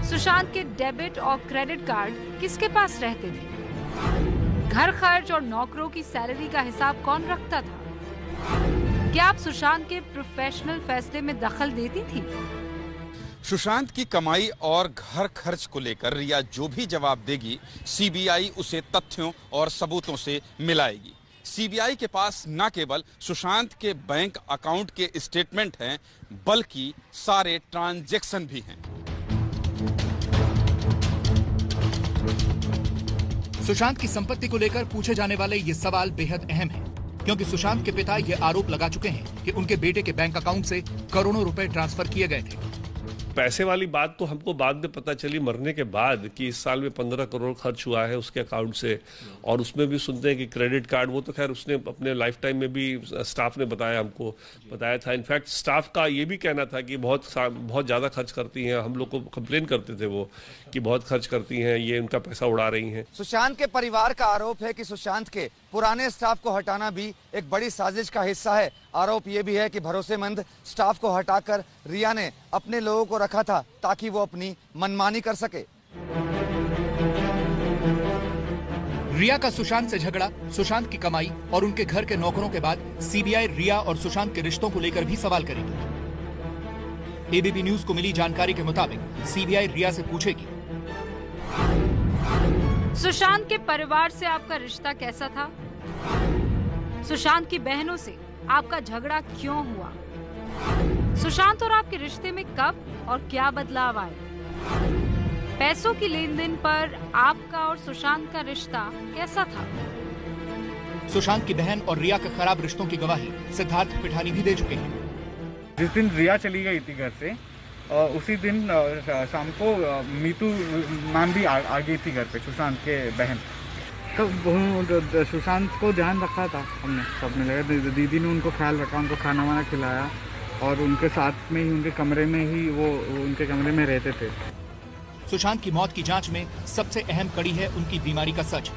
सुशांत के डेबिट और क्रेडिट कार्ड किसके पास रहते थे? घर खर्च और नौकरों की सैलरी का हिसाब कौन रखता था? क्या आप सुशांत के प्रोफेशनल फैसले में दखल देती थी? सुशांत की कमाई और घर खर्च को लेकर रिया जो भी जवाब देगी, सीबीआई उसे तथ्यों और सबूतों से मिलाएगी। सीबीआई के पास न केवल सुशांत के बैंक अकाउंट के स्टेटमेंट हैं, बल्कि सारे ट्रांजैक्शन भी हैं। सुशांत की संपत्ति को लेकर पूछे जाने वाले ये सवाल बेहद अहम है, क्योंकि सुशांत के पिता ये आरोप लगा चुके हैं कि उनके बेटे के बैंक अकाउंट से करोड़ों रुपए ट्रांसफर किए गए थे। पैसे वाली बात तो हमको बाद में पता चली मरने के बाद कि इस साल में 15 करोड़ खर्च हुआ है उसके अकाउंट से, और उसमें भी सुनते हैं कि क्रेडिट कार्ड, वो तो खैर उसने अपने लाइफ टाइम में भी स्टाफ ने हमको बताया था। इनफैक्ट स्टाफ का ये भी कहना था कि बहुत ज़्यादा खर्च करती हैं। हम लोग को कंप्लेन करते थे वो कि बहुत खर्च करती हैं, ये उनका पैसा उड़ा रही हैं। सुशांत के परिवार का आरोप है कि सुशांत के पुराने स्टाफ को हटाना भी एक बड़ी साजिश का हिस्सा है। आरोप ये भी है कि भरोसेमंद स्टाफ को हटाकर रिया ने अपने लोगों को रखा था ताकि वो अपनी मनमानी कर सके। रिया का सुशांत से झगड़ा, सुशांत की कमाई और उनके घर के नौकरों के बाद सीबीआई रिया और सुशांत के रिश्तों को लेकर भी सवाल करेगी। एबीपी न्यूज को मिली जानकारी के मुताबिक सीबीआई रिया से पूछेगी, सुशांत के परिवार से आपका रिश्ता कैसा था? सुशांत की बहनों से आपका झगड़ा क्यों हुआ? सुशांत और आपके रिश्ते में कब और क्या बदलाव आए? पैसों की लेन देन पर आपका और सुशांत का रिश्ता कैसा था? सुशांत की बहन और रिया के खराब रिश्तों की गवाही सिद्धार्थ पिठानी भी दे चुके हैं। जिस दिन रिया चली गई थी घर से, उसी दिन शाम को मीतू मैम भी आ गई थी घर पे, सुशांत के बहन। तो सुशांत को ध्यान रखा था हमने सबने लगा, दीदी ने उनको ख्याल रखा, उनको खाना वाना खिलाया और उनके साथ में ही उनके कमरे में ही वो उनके कमरे में रहते थे। सुशांत की मौत की जांच में सबसे अहम कड़ी है उनकी बीमारी का सच।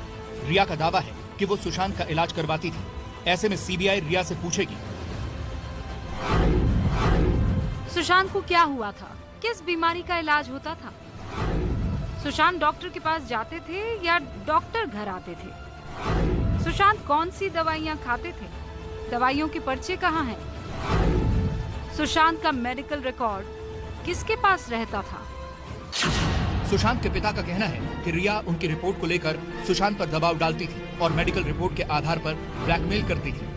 रिया का दावा है कि वो सुशांत का इलाज करवाती थी। ऐसे में सीबीआई रिया से पूछेगी, सुशांत को क्या हुआ था? किस बीमारी का इलाज होता था? सुशांत डॉक्टर के पास जाते थे या डॉक्टर घर आते थे? सुशांत कौन सी दवाइयाँ खाते थे? दवाइयों के पर्चे कहाँ हैं? सुशांत का मेडिकल रिकॉर्ड किसके पास रहता था? सुशांत के पिता का कहना है कि रिया उनकी रिपोर्ट को लेकर सुशांत पर दबाव डालती थी और मेडिकल रिपोर्ट के आधार पर ब्लैकमेल करती थी।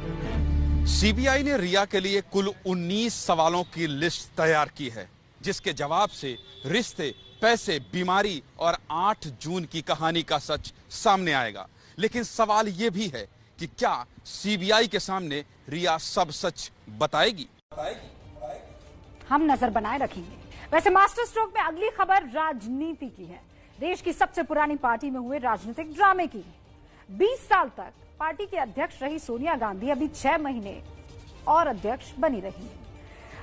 सीबीआई ने रिया के लिए कुल 19 सवालों की लिस्ट तैयार की है, जिसके जवाब से रिश्ते, पैसे, बीमारी और 8 जून की कहानी का सच सामने आएगा। लेकिन सवाल ये भी है कि क्या सीबीआई के सामने रिया सब सच बताएगी? हम नजर बनाए रखेंगे। वैसे मास्टर स्ट्रोक में अगली खबर राजनीति की है। देश की सबसे पुरानी पार्टी में हुए राजनीतिक ड्रामे की। 20 साल तक पार्टी की अध्यक्ष रही सोनिया गांधी अभी 6 महीने और अध्यक्ष बनी रही।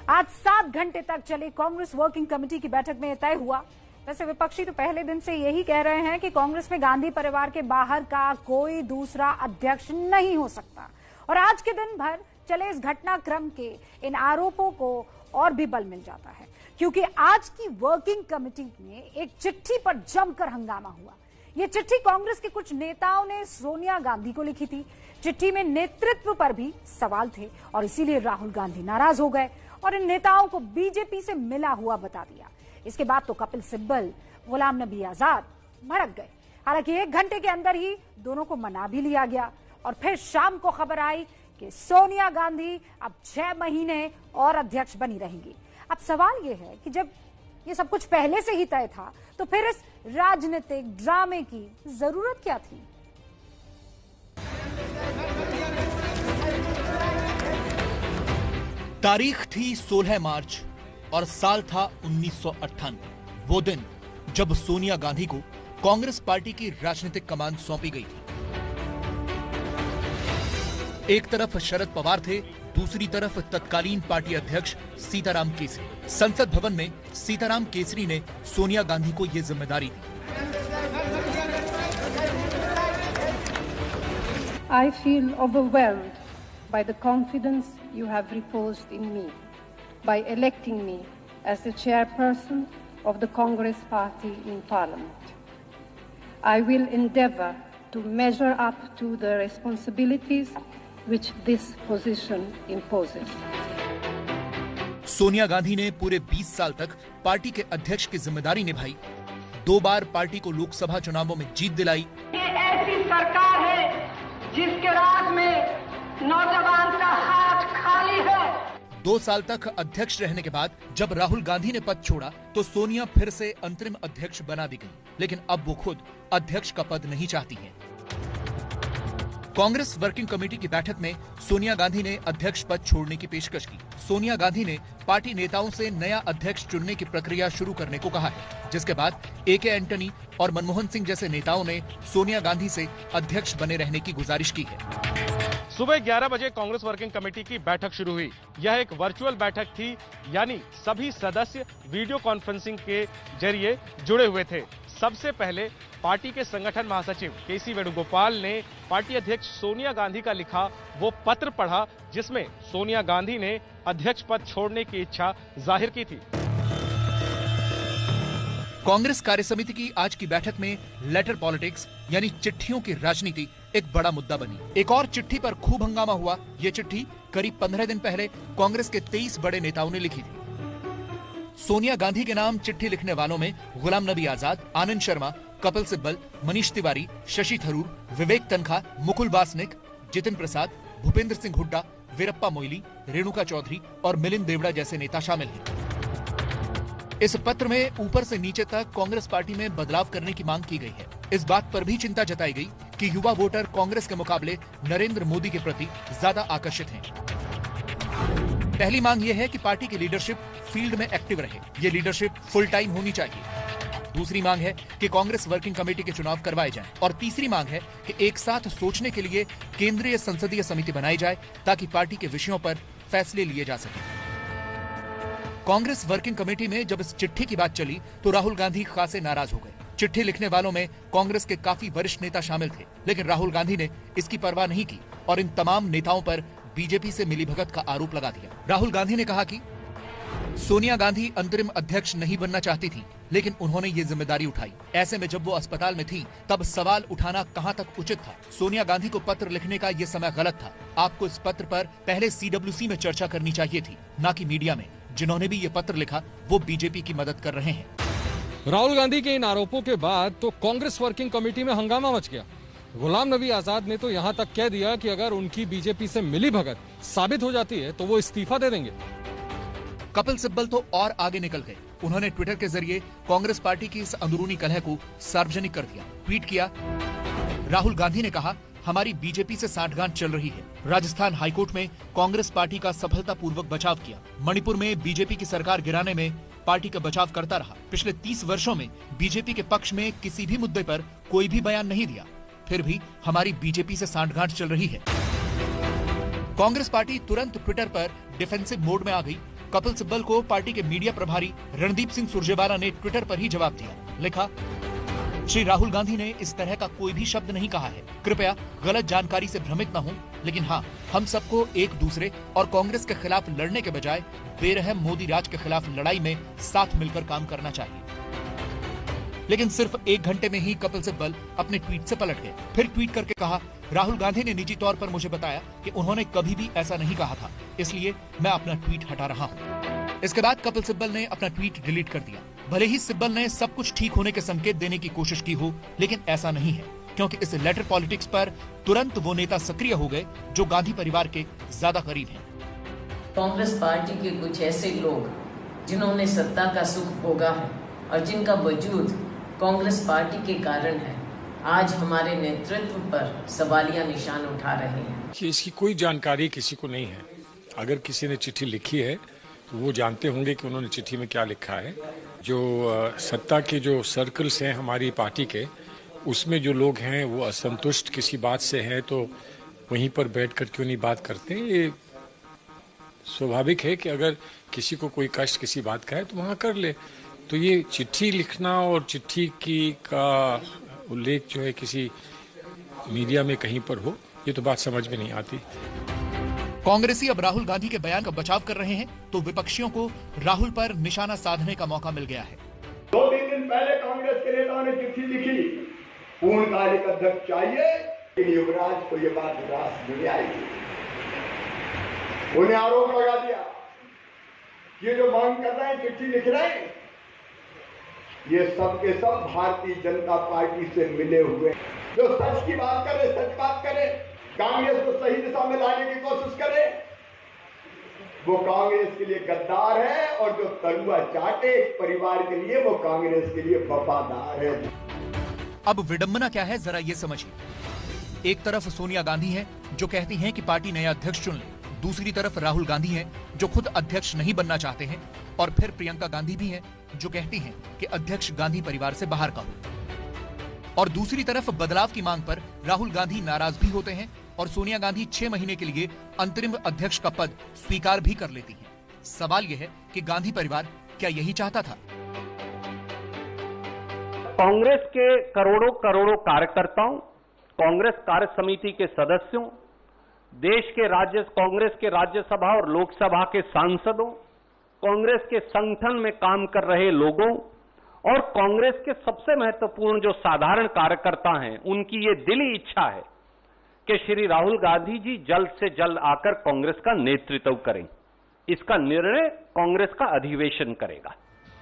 आज 7 घंटे तक चली कांग्रेस वर्किंग कमेटी की बैठक में यह तय हुआ। वैसे विपक्षी तो पहले दिन से यही कह रहे हैं कि कांग्रेस में गांधी परिवार के बाहर का कोई दूसरा अध्यक्ष नहीं हो सकता। और आज के दिन भर चले इस घटनाक्रम के इन आरोपों को और भी बल मिल जाता है, क्योंकि आज की वर्किंग कमेटी में एक चिट्ठी पर जमकर हंगामा हुआ। ये चिट्ठी कांग्रेस के कुछ नेताओं ने सोनिया गांधी को लिखी थी। चिट्ठी में नेतृत्व पर भी सवाल थे और इसीलिए राहुल गांधी नाराज हो गए और इन नेताओं को बीजेपी से मिला हुआ बता दिया। इसके बाद तो कपिल सिब्बल, गुलाम नबी आजाद भड़क गए। हालांकि 1 घंटे के अंदर ही दोनों को मना भी लिया गया और फिर शाम को खबर आई कि सोनिया गांधी अब 6 महीने और अध्यक्ष बनी रहेंगी। अब सवाल यह है कि जब ये सब कुछ पहले से ही तय था तो फिर इस राजनीतिक ड्रामे की जरूरत क्या थी? तारीख थी 16 मार्च और साल था 1998। वो दिन जब सोनिया गांधी को कांग्रेस पार्टी की राजनीतिक कमान सौंपी गई थी। एक तरफ शरद पवार थे दूसरी तरफ तत्कालीन पार्टी अध्यक्ष सीताराम केसरी। संसद भवन में सीताराम केसरी ने सोनिया गांधी को ये जिम्मेदारी दी। I feel overwhelmed by the confidence you have reposed in me by electing me as the chairperson of the Congress Party in Parliament. I will endeavour to measure up to the responsibilities which this position imposes. Sonia Gandhi ने पूरे 20 साल तक पार्टी के अध्यक्ष की जिम्मेदारी निभाई, 2 बार पार्टी को लोकसभा चुनावों में जीत दिलाई। ये ऐसी सरकार है जिसके राज में नौजवान का हाथ खाली है। 2 साल तक अध्यक्ष रहने के बाद जब राहुल गांधी ने पद छोड़ा तो सोनिया फिर से अंतरिम अध्यक्ष बना दी गई, लेकिन अब वो खुद अध्यक्ष का पद नहीं चाहती हैं। कांग्रेस वर्किंग कमेटी की बैठक में सोनिया गांधी ने अध्यक्ष पद छोड़ने की पेशकश की। सोनिया गांधी ने पार्टी नेताओं से नया अध्यक्ष चुनने की प्रक्रिया शुरू करने को कहा है, जिसके बाद AK एंटनी और मनमोहन सिंह जैसे नेताओं ने सोनिया गांधी से अध्यक्ष बने रहने की गुजारिश की है। सुबह 11 बजे कांग्रेस वर्किंग कमेटी की बैठक शुरू हुई। यह एक वर्चुअल बैठक थी, यानी सभी सदस्य वीडियो कॉन्फ्रेंसिंग के जरिए जुड़े हुए थे। सबसे पहले पार्टी के संगठन महासचिव KC वेणुगोपाल ने पार्टी अध्यक्ष सोनिया गांधी का लिखा वो पत्र पढ़ा, जिसमें सोनिया गांधी ने अध्यक्ष पद छोड़ने की इच्छा जाहिर की थी। कांग्रेस कार्यसमिति की आज की बैठक में लेटर पॉलिटिक्स यानी चिट्ठियों की राजनीति एक बड़ा मुद्दा बनी। एक और चिट्ठी पर खूब हंगामा हुआ। ये चिट्ठी करीब 15 दिन पहले कांग्रेस के 23 बड़े नेताओं ने लिखी थी। सोनिया गांधी के नाम चिट्ठी लिखने वालों में गुलाम नबी आजाद, आनंद शर्मा, कपिल सिब्बल, मनीष तिवारी, शशि थरूर, विवेक तनखा, मुकुल वासनिक, जितिन प्रसाद, भूपेंद्र सिंह हुड्डा, वीरप्पा मोइली, रेणुका चौधरी और मिलिंद देवड़ा जैसे नेता शामिल हैं। इस पत्र में ऊपर से नीचे तक कांग्रेस पार्टी में बदलाव करने की मांग की गई है। इस बात पर भी चिंता जताई गई कि युवा वोटर कांग्रेस के मुकाबले नरेंद्र मोदी के प्रति ज्यादा आकर्षित हैं। पहली मांग यह है कि पार्टी की लीडरशिप फील्ड में एक्टिव रहे। ये लीडरशिप फुल टाइम होनी चाहिए। दूसरी मांग है कि कांग्रेस वर्किंग कमेटी के चुनाव करवाए जाएं। और तीसरी मांग है कि एक साथ सोचने के लिए केंद्रीय संसदीय समिति बनाई जाए ताकि पार्टी के विषयों पर फैसले लिए जा सकें। कांग्रेस वर्किंग कमेटी में जब इस चिट्ठी की बात चली तो राहुल गांधी खासे नाराज हो गए। चिट्ठी लिखने वालों में कांग्रेस के काफी वरिष्ठ नेता शामिल थे, लेकिन राहुल गांधी ने इसकी परवाह नहीं की और इन तमाम नेताओं पर बीजेपी से मिलीभगत का आरोप लगा दिया। राहुल गांधी ने कहा कि सोनिया गांधी अंतरिम अध्यक्ष नहीं बनना चाहती थी, लेकिन उन्होंने ये जिम्मेदारी उठाई। ऐसे में जब वो अस्पताल में थी तब सवाल उठाना कहां तक उचित था। सोनिया गांधी को पत्र लिखने का ये समय गलत था। आपको इस पत्र पर पहले CWC में चर्चा करनी चाहिए थी, न कि मीडिया में। जिन्होंने भी ये पत्र लिखा वो बीजेपी की मदद कर रहे हैं। राहुल गांधी के इन आरोपों के बाद तो कांग्रेस वर्किंग कमेटी में हंगामा मच गया। गुलाम नबी आजाद ने तो यहां तक कह दिया कि अगर उनकी बीजेपी से मिलीभगत साबित हो जाती है तो वो इस्तीफा दे देंगे। कपिल सिब्बल तो और आगे निकल गए। उन्होंने ट्विटर के जरिए कांग्रेस पार्टी की इस अंदरूनी कलह को सार्वजनिक कर दिया। ट्वीट किया, राहुल गांधी ने कहा हमारी बीजेपी से साठगांठ चल रही है। राजस्थान हाईकोर्ट में कांग्रेस पार्टी का सफलतापूर्वक बचाव किया। मणिपुर में बीजेपी की सरकार गिराने में पार्टी का बचाव करता रहा। पिछले 30 वर्षों में बीजेपी के पक्ष में किसी भी मुद्दे पर कोई भी बयान नहीं दिया, फिर भी हमारी बीजेपी से साठगांठ चल रही है। कांग्रेस पार्टी तुरंत ट्विटर पर डिफेंसिव मोड में आ गई। कपिल सिब्बल को पार्टी के मीडिया प्रभारी रणदीप सिंह सुरजेवाला ने ट्विटर पर ही जवाब दिया। लिखा, श्री राहुल गांधी ने इस तरह का कोई भी शब्द नहीं कहा है। कृपया गलत जानकारी से भ्रमित न हों, लेकिन हाँ, हम सबको एक दूसरे और कांग्रेस के खिलाफ लड़ने के बजाय बेरहम मोदी राज के खिलाफ लड़ाई में साथ मिलकर काम करना चाहिए। लेकिन सिर्फ 1 घंटे में ही कपिल सिब्बल अपने ट्वीट से पलट गए। फिर ट्वीट करके कहा, राहुल गांधी ने निजी तौर पर मुझे बताया कि उन्होंने कभी भी ऐसा नहीं कहा था, इसलिए मैं अपना ट्वीट हटा रहा हूँ। इसके बाद कपिल सिब्बल ने अपना ट्वीट डिलीट कर दिया। भले ही सिब्बल ने सब कुछ ठीक होने के संकेत देने की कोशिश की हो, लेकिन ऐसा नहीं है, क्योंकि इस लेटर पॉलिटिक्स पर तुरंत वो नेता सक्रिय हो गए जो गांधी परिवार के ज्यादा करीब हैं। कांग्रेस पार्टी के कुछ ऐसे लोग जिन्होंने सत्ता का सुख भोगा है और जिनका वजूद कांग्रेस पार्टी के कारण है, आज हमारे नेतृत्व पर सवालिया निशान उठा रहे हैं। इसकी कोई जानकारी किसी को नहीं है। अगर किसी ने चिट्ठी लिखी है तो वो जानते होंगे कि उन्होंने चिट्ठी में क्या लिखा है। जो सत्ता के जो सर्कल्स हैं हमारी पार्टी के, उसमें जो लोग हैं वो असंतुष्ट किसी बात से हैं तो वहीं पर बैठ कर क्यों नहीं बात करते। ये स्वाभाविक है कि अगर किसी को कोई कष्ट किसी बात का है तो वहां कर ले। तो ये चिट्ठी लिखना और चिट्ठी का उल्लेख जो है किसी मीडिया में कहीं पर हो, ये तो बात समझ में नहीं आती। कांग्रेसी अब राहुल गांधी के बयान का बचाव कर रहे हैं तो विपक्षियों को राहुल पर निशाना साधने का मौका मिल गया है। 2-3 दिन पहले कांग्रेस के नेताओं ने चिट्ठी लिखी, पूर्णकालिक अध्यक्ष चाहिए, लेकिन युवराज को ये बात निराश नहीं आएगी। उन्हें आरोप लगा दिया ये जो मांग कर रहे हैं, चिट्ठी लिख रहे हैं, ये सब के सब भारतीय जनता पार्टी से मिले हुए, जो सच की बात करे, सच बात करे, कांग्रेस को सही दिशा में लाने की कोशिश करे, वो कांग्रेस के लिए गद्दार है, और जो तलुआ चाटे एक परिवार के लिए, वो कांग्रेस के लिए वफादार है। अब विडंबना क्या है जरा ये समझिए। एक तरफ सोनिया गांधी है जो कहती हैं कि पार्टी नया अध्यक्ष चुन ले, दूसरी तरफ राहुल गांधी हैं जो खुद अध्यक्ष नहीं बनना चाहते हैं, और फिर प्रियंका गांधी भी हैं जो कहती हैं कि अध्यक्ष गांधी परिवार से बाहर का हो। और दूसरी तरफ बदलाव की मांग पर राहुल गांधी नाराज भी होते हैं और सोनिया गांधी 6 महीने के लिए अंतरिम अध्यक्ष का पद स्वीकार भी कर लेती हैं। सवाल यह है कि गांधी परिवार क्या यही चाहता था? कांग्रेस के करोड़ों करोड़ों कार्यकर्ताओं, कांग्रेस कार्य समिति के सदस्यों, देश के कांग्रेस के राज्यसभा और लोकसभा के सांसदों, कांग्रेस के संगठन में काम कर रहे लोगों और कांग्रेस के सबसे महत्वपूर्ण जो साधारण कार्यकर्ता हैं, उनकी ये दिली इच्छा है कि श्री राहुल गांधी जी जल्द से जल्द आकर कांग्रेस का नेतृत्व करें। इसका निर्णय कांग्रेस का अधिवेशन करेगा।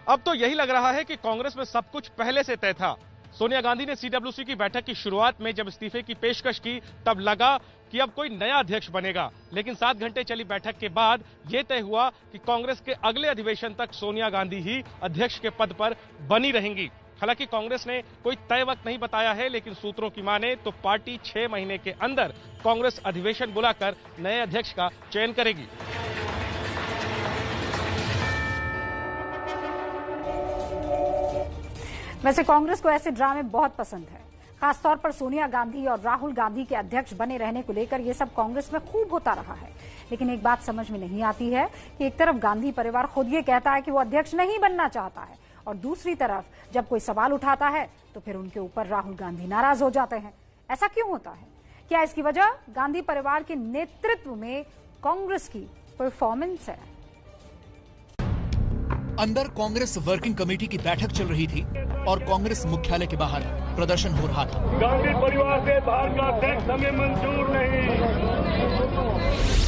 अब तो यही लग रहा है कि कांग्रेस में सब कुछ पहले से तय था। सोनिया गांधी ने सीडब्ल्यूसी की बैठक की शुरुआत में जब इस्तीफे की पेशकश की, तब लगा कि अब कोई नया अध्यक्ष बनेगा, लेकिन 7 घंटे चली बैठक के बाद यह तय हुआ कि कांग्रेस के अगले अधिवेशन तक सोनिया गांधी ही अध्यक्ष के पद पर बनी रहेंगी। हालांकि कांग्रेस ने कोई तय वक्त नहीं बताया है, लेकिन सूत्रों की माने तो पार्टी 6 महीने के अंदर कांग्रेस अधिवेशन बुलाकर नए अध्यक्ष का चयन करेगी। वैसे कांग्रेस को ऐसे ड्रामे बहुत पसंद है, खासतौर पर सोनिया गांधी और राहुल गांधी के अध्यक्ष बने रहने को लेकर ये सब कांग्रेस में खूब होता रहा है। लेकिन एक बात समझ में नहीं आती है कि एक तरफ गांधी परिवार खुद ये कहता है कि वो अध्यक्ष नहीं बनना चाहता है, और दूसरी तरफ जब कोई सवाल उठाता है तो फिर उनके ऊपर राहुल गांधी नाराज हो जाते हैं। ऐसा क्यों होता है? क्या इसकी वजह गांधी परिवार के नेतृत्व में कांग्रेस की परफॉर्मेंस है? अंदर कांग्रेस वर्किंग कमेटी की बैठक चल रही थी और कांग्रेस मुख्यालय के बाहर प्रदर्शन हो रहा था। गांधी परिवार से बाहर का अध्यक्ष हमें मंजूर नहीं,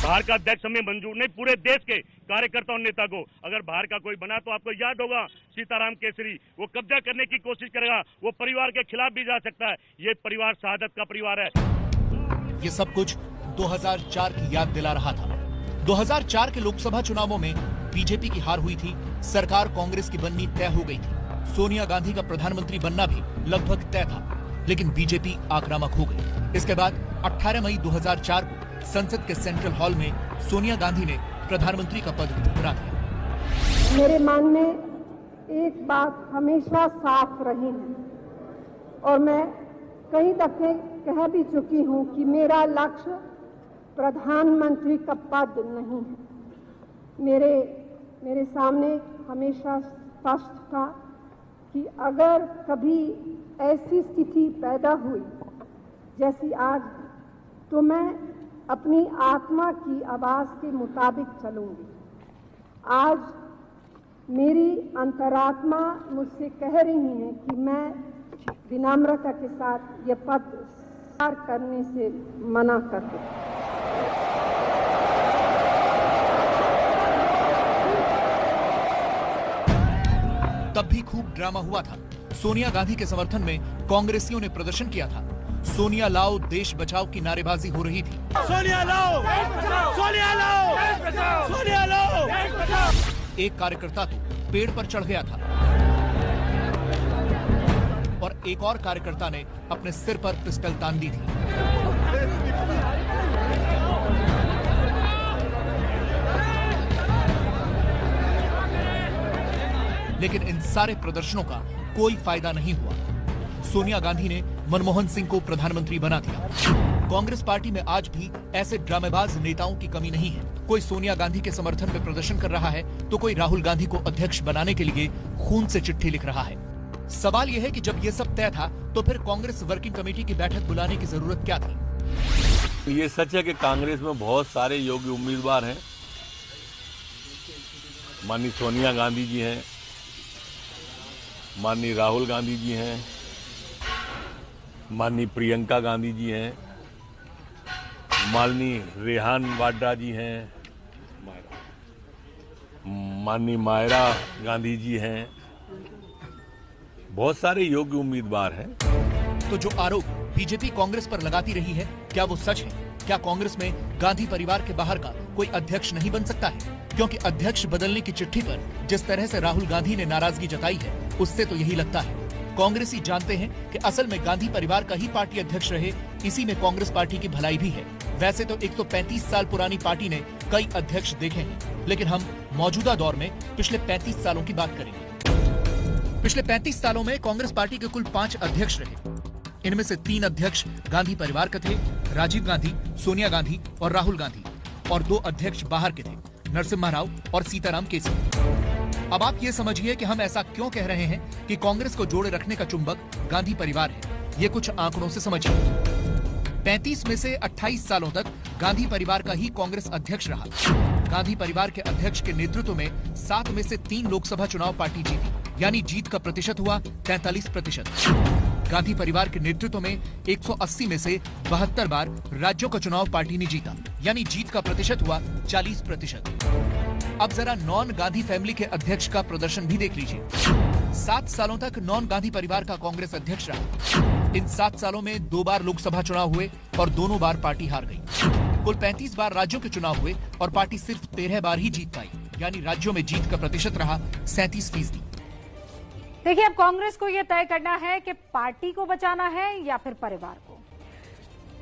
बाहर का अध्यक्ष हमें मंजूर नहीं। पूरे देश के कार्यकर्ता और नेता को अगर बाहर का कोई बना तो आपको याद होगा सीताराम केसरी, वो कब्जा करने की कोशिश करेगा, वो परिवार के खिलाफ भी जा सकता है। ये परिवार शहादत का परिवार है। ये सब कुछ 2004 की याद दिला रहा था। 2004 के लोकसभा चुनावों में बीजेपी की हार हुई थी, सरकार कांग्रेस की बननी तय हो गई थी, सोनिया गांधी का प्रधानमंत्री बनना भी लगभग तय था, लेकिन बीजेपी आक्रामक हो गई। इसके बाद 18 मई 2004 को संसद के सेंट्रल हॉल में सोनिया गांधी ने प्रधानमंत्री का पद ठुकरा दिया। मेरे मन में एक बात हमेशा साफ रही है और मैं कई दफे कह भी चुकी हूं कि मेरा लक्ष्य प्रधानमंत्री का पद नहीं है। मेरे सामने हमेशा स्पष्ट था कि अगर कभी ऐसी स्थिति पैदा हुई जैसी आज, तो मैं अपनी आत्मा की आवाज के मुताबिक चलूंगी। आज मेरी अंतरात्मा मुझसे कह रही है कि मैं विनम्रता के साथ यह पद स्वीकार करने से मना कर दूं। तब भी खूब ड्रामा हुआ था। सोनिया गांधी के समर्थन में कांग्रेसियों ने प्रदर्शन किया था। सोनिया लाओ, देश बचाओ की नारेबाजी हो रही थी। सोनिया लाओ, सोनिया लाओ, सोनिया लाओ। एक कार्यकर्ता तो पेड़ पर चढ़ गया था और एक और कार्यकर्ता ने अपने सिर पर पिस्टल तान दी थी। लेकिन इन सारे प्रदर्शनों का कोई फायदा नहीं हुआ। सोनिया गांधी ने मनमोहन सिंह को प्रधानमंत्री बना दिया। कांग्रेस पार्टी में आज भी ऐसे ड्रामेबाज नेताओं की कमी नहीं है। कोई सोनिया गांधी के समर्थन में प्रदर्शन कर रहा है तो कोई राहुल गांधी को अध्यक्ष बनाने के लिए खून से चिट्ठी लिख रहा है। सवाल यह है कि जब ये सब तय था तो फिर कांग्रेस वर्किंग कमेटी की बैठक बुलाने की जरूरत क्या थी? ये सच है कि कांग्रेस में बहुत सारे योग्य उम्मीदवार हैं। माननीय सोनिया गांधी जी हैं, माननीय राहुल गांधी जी हैं, माननीय प्रियंका गांधी जी हैं, माननीय रेहान वाड्रा जी हैं, माननीय मायरा गांधी जी हैं। बहुत सारे योग्य उम्मीदवार हैं। तो जो आरोप बीजेपी कांग्रेस पर लगाती रही है, क्या वो सच है? क्या कांग्रेस में गांधी परिवार के बाहर का कोई अध्यक्ष नहीं बन सकता है? क्योंकि अध्यक्ष बदलने की चिट्ठी पर जिस तरह से राहुल गांधी ने नाराजगी जताई है, उससे तो यही लगता है कांग्रेसी जानते हैं कि असल में गांधी परिवार का ही पार्टी अध्यक्ष रहे, इसी में कांग्रेस पार्टी की भलाई भी है। वैसे तो 135 साल पुरानी पार्टी ने कई अध्यक्ष देखे हैं, लेकिन हम मौजूदा दौर में पिछले 35 सालों की बात करेंगे। पिछले 35 सालों में कांग्रेस पार्टी के कुल 5 अध्यक्ष रहे। इनमें से 3 अध्यक्ष गांधी परिवार के थे, राजीव गांधी, सोनिया गांधी और राहुल गांधी, और 2 अध्यक्ष बाहर के थे, नरसिम्हा राव और सीताराम केसरी। अब आप ये समझिए कि हम ऐसा क्यों कह रहे हैं कि कांग्रेस को जोड़े रखने का चुंबक गांधी परिवार है। ये कुछ आंकड़ों से समझिए। 35 में से 28 सालों तक गांधी परिवार का ही कांग्रेस अध्यक्ष रहा। गांधी परिवार के अध्यक्ष के नेतृत्व में 7 में से 3 लोकसभा चुनाव पार्टी जीती, यानी जीत का प्रतिशत हुआ 43%। गांधी परिवार के नेतृत्व में 180 में से 72 बार राज्यों का चुनाव पार्टी ने जीता, यानी जीत का प्रतिशत हुआ 40%। अब जरा नॉन गांधी फैमिली के अध्यक्ष का प्रदर्शन भी देख लीजिए। 7 सालों तक नॉन गांधी परिवार का कांग्रेस अध्यक्ष रहा। इन 7 सालों में 2 बार लोकसभा चुनाव हुए और दोनों बार पार्टी हार गई। कुल 35 बार राज्यों के चुनाव हुए और पार्टी सिर्फ 13 बार ही जीत पाई, यानी राज्यों में जीत का प्रतिशत रहा 37%। देखिए, अब कांग्रेस को यह तय करना है कि पार्टी को बचाना है या फिर परिवार को।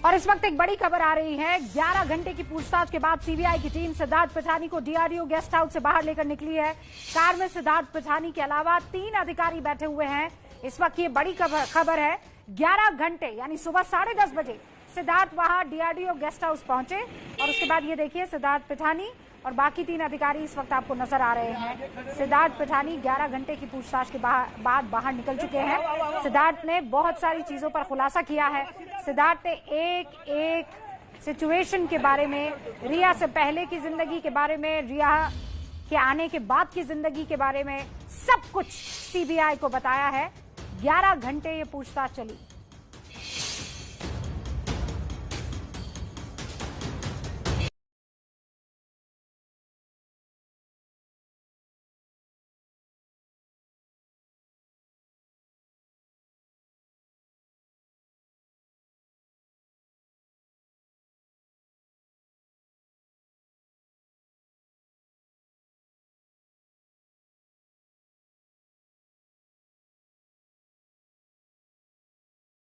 और इस वक्त एक बड़ी खबर आ रही है। 11 घंटे की पूछताछ के बाद सीबीआई की टीम सिद्धार्थ पिठानी को डीआरडीओ गेस्ट हाउस से बाहर लेकर निकली है। कार में सिद्धार्थ पिठानी के अलावा 3 अधिकारी बैठे हुए हैं। इस वक्त ये बड़ी खबर है। 11 घंटे यानी सुबह 10:30 बजे सिद्धार्थ वहां डीआरडीओ गेस्ट हाउस पहुंचे और उसके बाद ये देखिए सिद्धार्थ पिठानी और बाकी 3 अधिकारी इस वक्त आपको नजर आ रहे हैं। सिद्धार्थ पिठानी 11 घंटे की पूछताछ के बाद बाहर निकल चुके हैं। सिद्धार्थ ने बहुत सारी चीजों पर खुलासा किया है। सिद्धार्थ ने एक सिचुएशन के बारे में, रिया से पहले की जिंदगी के बारे में, रिया के आने के बाद की जिंदगी के बारे में सब कुछ सीबीआई को बताया है। 11 घंटे ये पूछताछ चली।